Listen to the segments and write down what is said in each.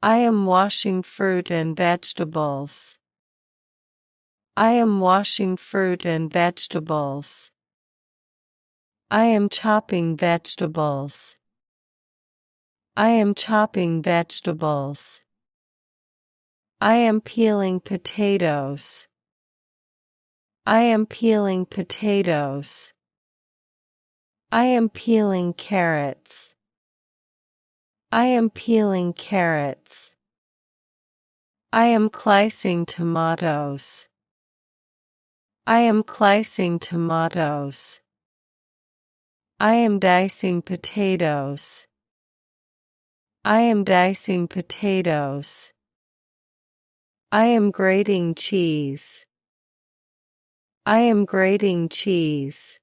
I am washing fruit and vegetables. I am washing fruit and vegetables. I am chopping vegetables. I am chopping vegetables. I am peeling potatoes. I am peeling potatoes. I am peeling carrots. I am peeling carrots. I am slicing tomatoes. I am slicing tomatoes. I am dicing potatoes. I am dicing potatoes. I am grating cheese. I am grating cheese.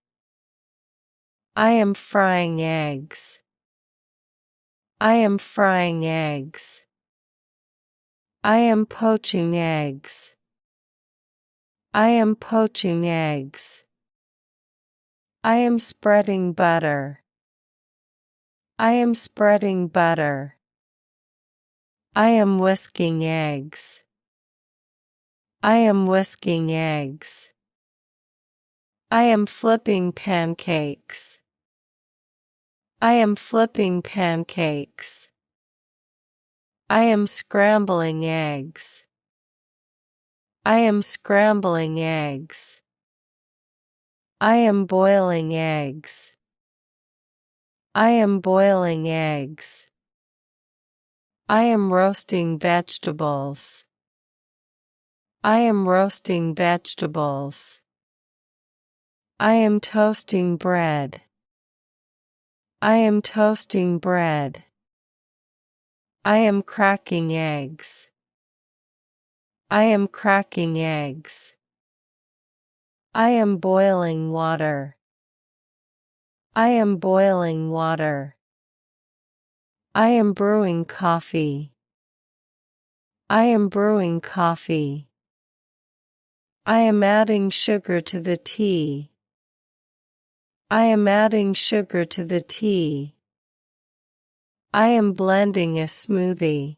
I am frying eggs. I am frying eggs. I am poaching eggs. I am poaching eggs. I am spreading butter. I am spreading butter. I am whisking eggs. I am whisking eggs. I am flipping pancakes. I am flipping pancakes. I am scrambling eggs. I am scrambling eggs. I am boiling eggs. I am boiling eggs. I am roasting vegetables. I am roasting vegetables. I am toasting bread. I am toasting bread. I am cracking eggs. I am cracking eggs. I am boiling water. I am boiling water. I am brewing coffee. I am brewing coffee. I am adding sugar to the tea. I am adding sugar to the tea. I am blending a smoothie.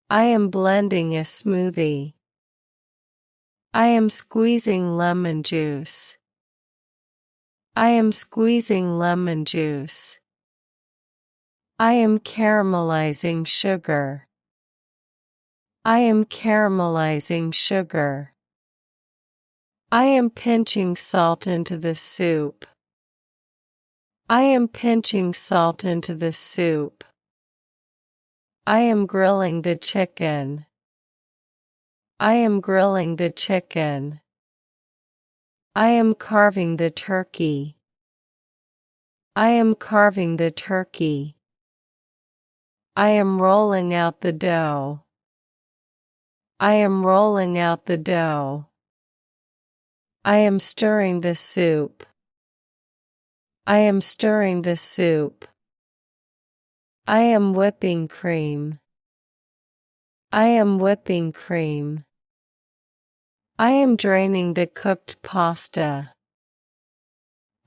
I am blending a smoothie. I am squeezing lemon juice. I am squeezing lemon juice. I am caramelizing sugar. I am caramelizing sugar. I am pinching salt into the soup. I am pinching salt into the soup. I am grilling the chicken. I am grilling the chicken. I am carving the turkey. I am carving the turkey. I am rolling out the dough. I am rolling out the dough. I am stirring the soup. I am stirring the soup. I am whipping cream. I am whipping cream. I am draining the cooked pasta.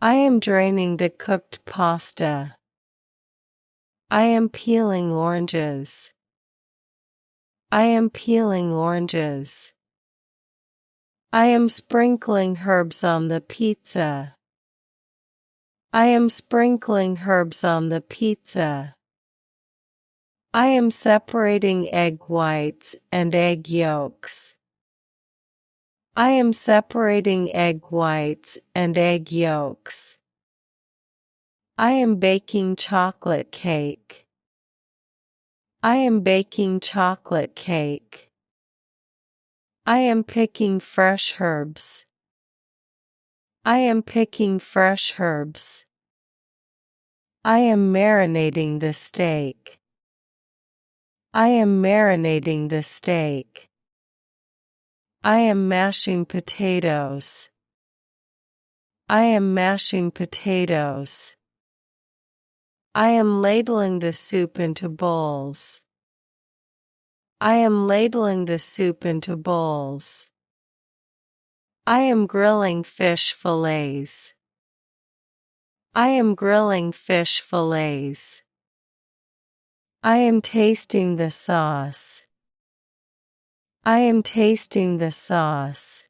I am draining the cooked pasta. I am peeling oranges. I am peeling oranges. I am sprinkling herbs on the pizza. I am sprinkling herbs on the pizza. I am separating egg whites and egg yolks. I am separating egg whites and egg yolks. I am baking chocolate cake. I am baking chocolate cake. I am picking fresh herbs. I am picking fresh herbs. I am marinating the steak. I am marinating the steak. I am mashing potatoes. I am mashing potatoes. I am ladling the soup into bowls. I am ladling the soup into bowls. I am grilling fish fillets. I am grilling fish fillets. I am tasting the sauce. I am tasting the sauce.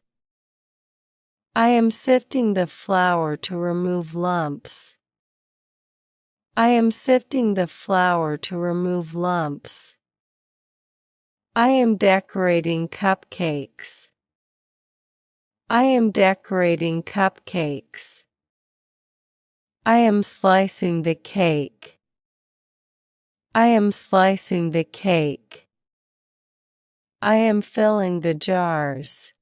I am sifting the flour to remove lumps. I am sifting the flour to remove lumps. I am decorating cupcakes. I am decorating cupcakes. I am slicing the cake. I am slicing the cake. I am filling the jars.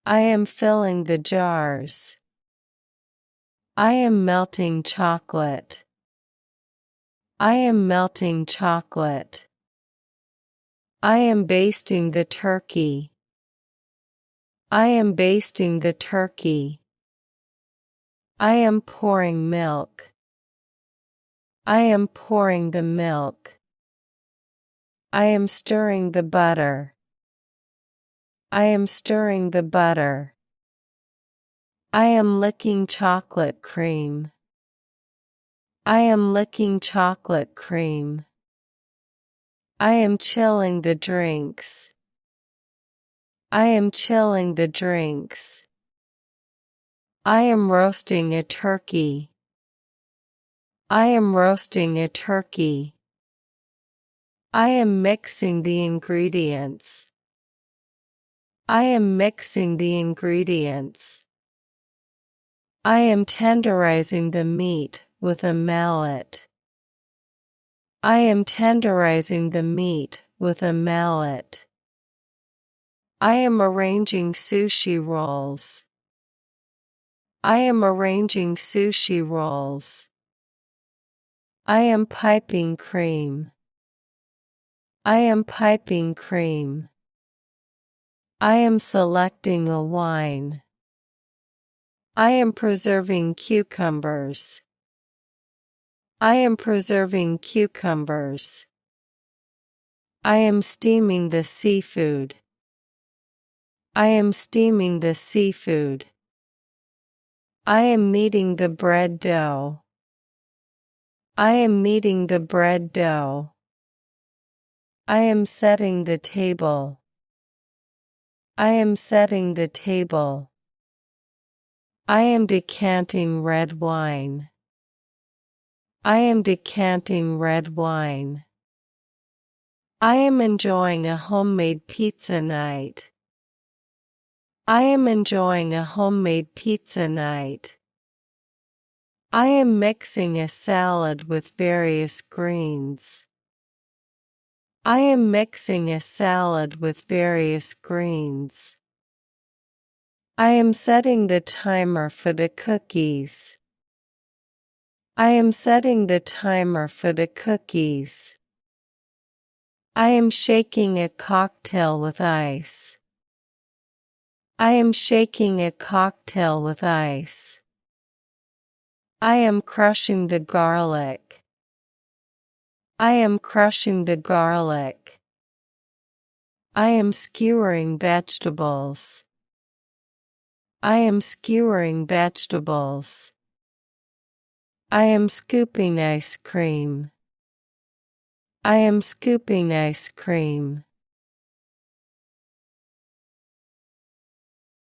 I am filling the jars. I am melting chocolate. I am melting chocolate. I am basting the turkey. I am basting the turkey. I am pouring milk. I am pouring the milk. I am stirring the butter. I am stirring the butter. I am licking chocolate cream. I am licking chocolate cream. I am chilling the drinks. I am chilling the drinks. I am roasting a turkey. I am roasting a turkey. I am mixing the ingredients. I am mixing the ingredients. I am tenderizing the meat with a mallet. I am tenderizing the meat with a mallet. I am arranging sushi rolls. I am arranging sushi rolls. I am piping cream. I am piping cream. I am selecting a wine. I am preserving cucumbers. I am preserving cucumbers. I am steaming the seafood. I am steaming the seafood. I am kneading the bread dough. I am kneading the bread dough. I am setting the table. I am setting the table. I am decanting red wine. I am decanting red wine. I am enjoying a homemade pizza night. I am enjoying a homemade pizza night. I am mixing a salad with various greens. I am mixing a salad with various greens. I am setting the timer for the cookies. I am setting the timer for the cookies. I am shaking a cocktail with ice. I am shaking a cocktail with ice. I am crushing the garlic. I am crushing the garlic. I am skewering vegetables. I am skewering vegetables. I am scooping ice cream. I am scooping ice cream.